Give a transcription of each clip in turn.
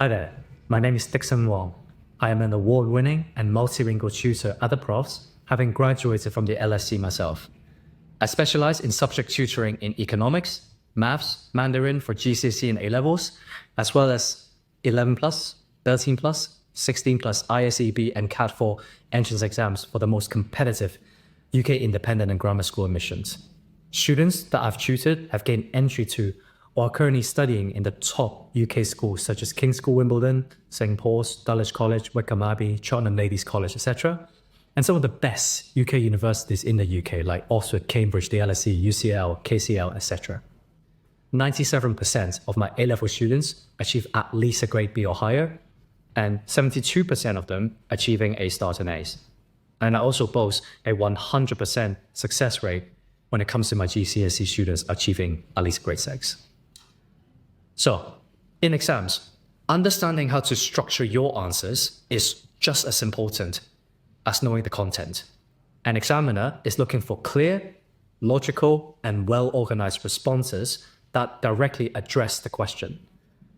Hi there, my name is Dickson Wong. I am an award-winning and multilingual tutor at the Profs, having graduated from the LSE myself. I specialize in subject tutoring in economics, maths, Mandarin for GCSE and A levels, as well as 11 plus, 13 plus, 16 plus ISEB and CAT4 entrance exams for the most competitive UK independent and grammar school admissions. Students that I've tutored have gained entry to or are currently studying in the top UK schools such as King's School Wimbledon, St Paul's, Dulwich College, Wickham Abbey, Cheltenham Ladies College, etc. And some of the best UK universities in the UK like Oxford, Cambridge, the LSE, UCL, KCL, etc. 97% of my A-level students achieve at least a grade B or higher, and 72% of them achieving A stars and A's. And I also boast a 100% success rate when it comes to my GCSE students achieving at least grade 6. So, in exams, understanding how to structure your answers is just as important as knowing the content. An examiner is looking for clear, logical, and well-organized responses that directly address the question.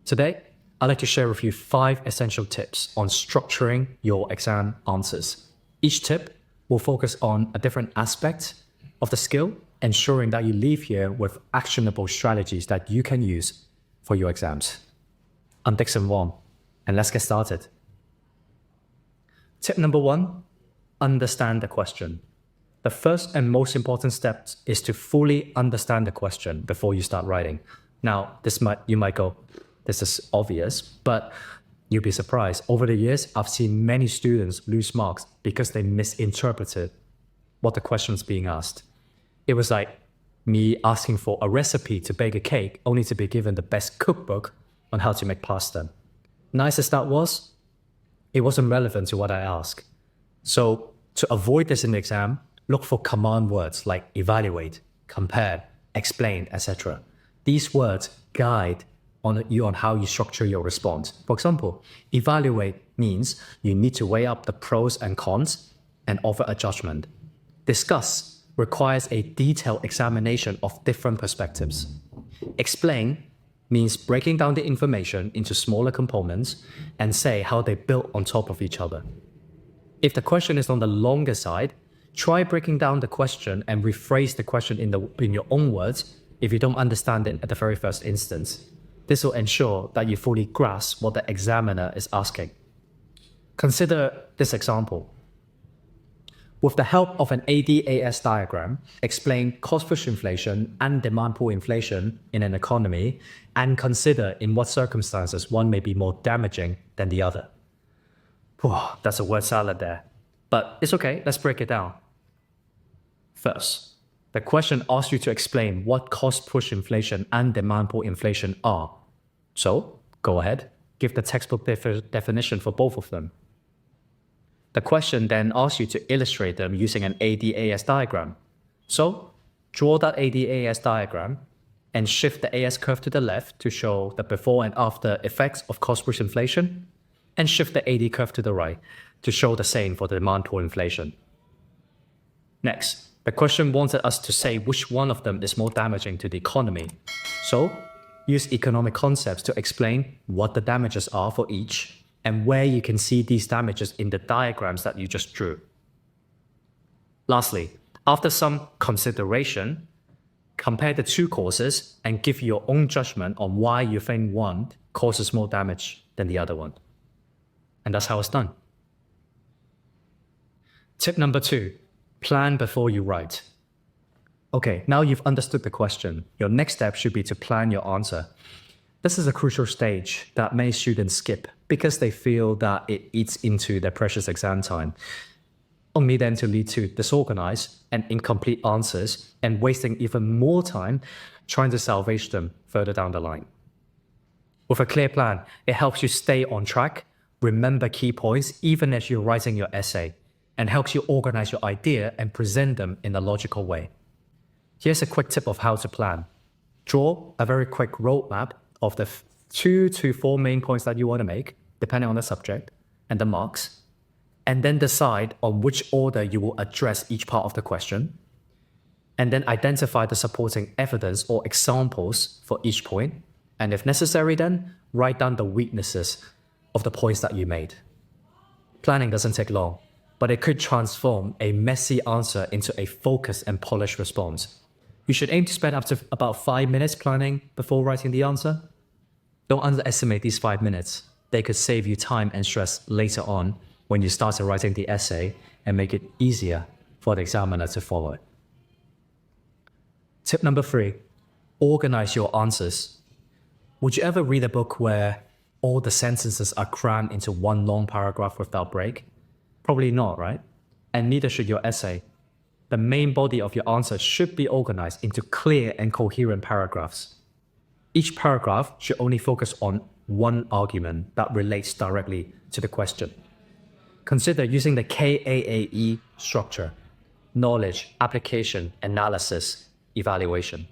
Today, I'd like to share with you 5 essential tips on structuring your exam answers. Each tip will focus on a different aspect of the skill, ensuring that you leave here with actionable strategies that you can use for your exams. I'm Dickson Wong, and let's get started. Tip number 1, understand the question. The first and most important step is to fully understand the question before you start writing. Now, you might go, this is obvious, but you'll be surprised. Over the years, I've seen many students lose marks because they misinterpreted what the question is being asked. It was like me asking for a recipe to bake a cake only to be given the best cookbook on how to make pasta. Nice as that was, it wasn't relevant to what I asked. So to avoid this in the exam, look for command words like evaluate, compare, explain, etc. These words guide you on how you structure your response. For example, evaluate means you need to weigh up the pros and cons and offer a judgment. Discuss requires a detailed examination of different perspectives. Explain means breaking down the information into smaller components and say how they build on top of each other. If the question is on the longer side, try breaking down the question and rephrase the question in your own words if you don't understand it at the very first instance. This will ensure that you fully grasp what the examiner is asking. Consider this example. With the help of an ADAS diagram, explain cost-push inflation and demand pull inflation in an economy, and consider in what circumstances one may be more damaging than the other. That's a word salad there. But it's okay, let's break it down. First, the question asks you to explain what cost-push inflation and demand pull inflation are. So, go ahead, give the textbook definition for both of them. The question then asks you to illustrate them using an ADAS diagram. So, draw that ADAS diagram and shift the AS curve to the left to show the before and after effects of cost-push inflation, and shift the AD curve to the right to show the same for the demand pull inflation. Next, the question wanted us to say which one of them is more damaging to the economy. So, use economic concepts to explain what the damages are for each and where you can see these damages in the diagrams that you just drew. Lastly, after some consideration, compare the 2 causes and give your own judgment on why you think one causes more damage than the other one. And that's how it's done. Tip number 2, plan before you write. Okay, now you've understood the question. Your next step should be to plan your answer. This is a crucial stage that many students skip because they feel that it eats into their precious exam time, only then to lead to disorganized and incomplete answers and wasting even more time trying to salvage them further down the line. With a clear plan, it helps you stay on track, remember key points even as you're writing your essay, and helps you organize your idea and present them in a logical way. Here's a quick tip of how to plan. Draw a very quick roadmap of the 2 to 4 main points that you want to make, depending on the subject and the marks, and then decide on which order you will address each part of the question, and then identify the supporting evidence or examples for each point, And if necessary then, write down the weaknesses of the points that you made. Planning doesn't take long, but it could transform a messy answer into a focused and polished response. You should aim to spend up to about 5 minutes planning before writing the answer. Don't underestimate these 5 minutes. They could save you time and stress later on when you start writing the essay and make it easier for the examiner to follow it. Tip number 3, organize your answers. Would you ever read a book where all the sentences are crammed into one long paragraph without break? Probably not, right? And neither should your essay. The main body of your answer should be organized into clear and coherent paragraphs. Each paragraph should only focus on one argument that relates directly to the question. Consider using the KAAE structure: knowledge, application, analysis, evaluation.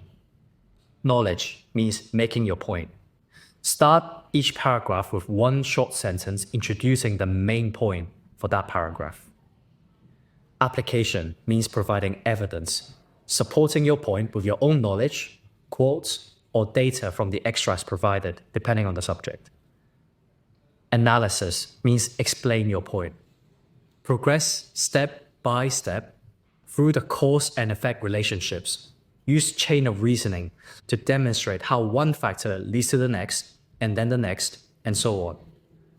Knowledge means making your point. Start each paragraph with one short sentence introducing the main point for that paragraph. Application means providing evidence, supporting your point with your own knowledge, quotes, or data from the extracts provided, depending on the subject. Analysis means explain your point. Progress step by step through the cause and effect relationships. Use chain of reasoning to demonstrate how one factor leads to the next, and then the next, and so on.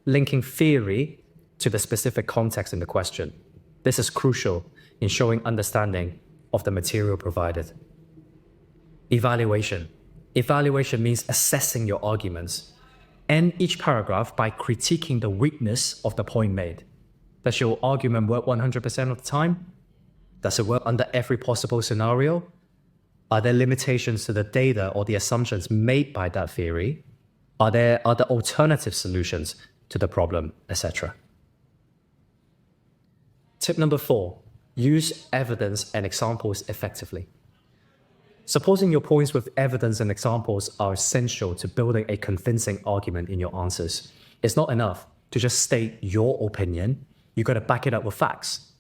Linking theory to the specific context in the question. This is crucial in showing understanding of the material provided. Evaluation. Evaluation means assessing your arguments. End each paragraph by critiquing the weakness of the point made. Does your argument work 100% of the time? Does it work under every possible scenario? Are there limitations to the data or the assumptions made by that theory? Are there other alternative solutions to the problem, etc.? Tip number 4, use evidence and examples effectively. Supposing your points with evidence and examples are essential to building a convincing argument in your answers. It's not enough to just state your opinion. You got to back it up with facts.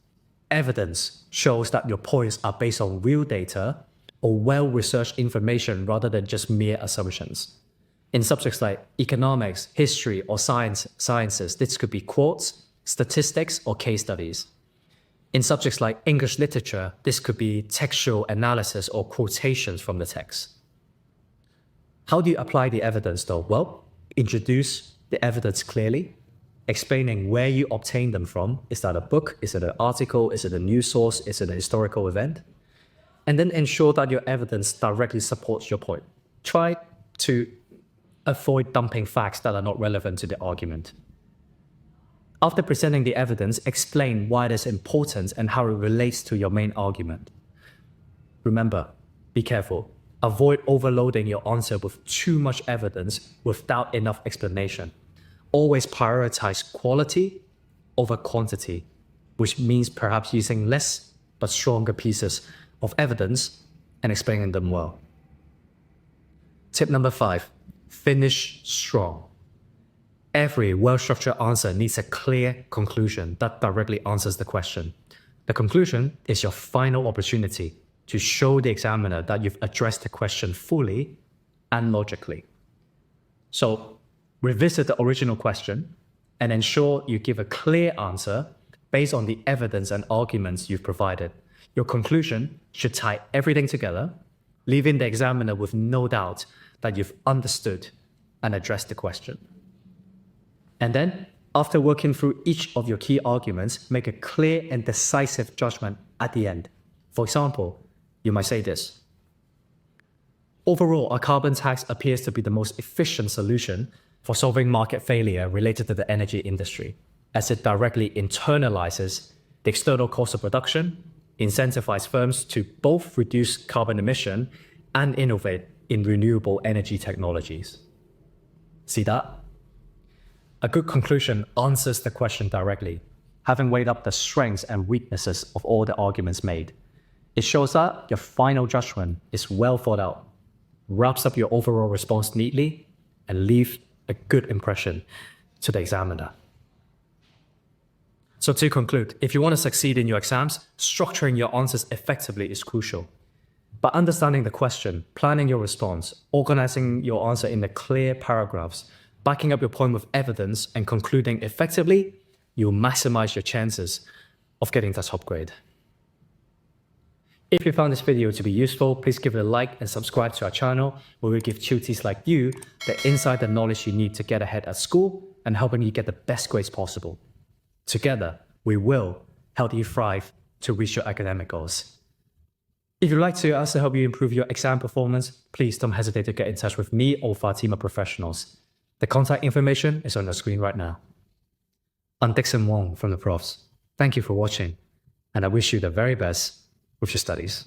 Evidence shows that your points are based on real data or well-researched information rather than just mere assumptions. In subjects like economics, history, or sciences, this could be quotes, statistics, or case studies. In subjects like English literature, this could be textual analysis or quotations from the text. How do you apply the evidence though? Well, introduce the evidence clearly, explaining where you obtain them from. Is that a book? Is it an article? Is it a news source? Is it a historical event? And then ensure that your evidence directly supports your point. Try to avoid dumping facts that are not relevant to the argument. After presenting the evidence, explain why it is important and how it relates to your main argument. Remember, be careful. Avoid overloading your answer with too much evidence without enough explanation. Always prioritize quality over quantity, which means perhaps using less but stronger pieces of evidence and explaining them well. Tip number 5, finish strong. Every well-structured answer needs a clear conclusion that directly answers the question. The conclusion is your final opportunity to show the examiner that you've addressed the question fully and logically. So, revisit the original question and ensure you give a clear answer based on the evidence and arguments you've provided. Your conclusion should tie everything together, leaving the examiner with no doubt that you've understood and addressed the question. And then, after working through each of your key arguments, make a clear and decisive judgment at the end. For example, you might say this: overall, a carbon tax appears to be the most efficient solution for solving market failure related to the energy industry, as it directly internalizes the external cost of production, incentivizes firms to both reduce carbon emission and innovate in renewable energy technologies. See that? A good conclusion answers the question directly, having weighed up the strengths and weaknesses of all the arguments made. It shows that your final judgment is well thought out, wraps up your overall response neatly, and leaves a good impression to the examiner. So to conclude, if you want to succeed in your exams, structuring your answers effectively is crucial. By understanding the question, planning your response, organizing your answer in the clear paragraphs, backing up your point with evidence, and concluding effectively, you'll maximize your chances of getting that top grade. If you found this video to be useful, please give it a like and subscribe to our channel, where we give tutees like you the insight and knowledge you need to get ahead at school and helping you get the best grades possible. Together, we will help you thrive to reach your academic goals. If you'd like us to help you improve your exam performance, please don't hesitate to get in touch with me or with our team of professionals. The contact information is on the screen right now. I'm Dickson Wong from the Profs. Thank you for watching, and I wish you the very best with your studies.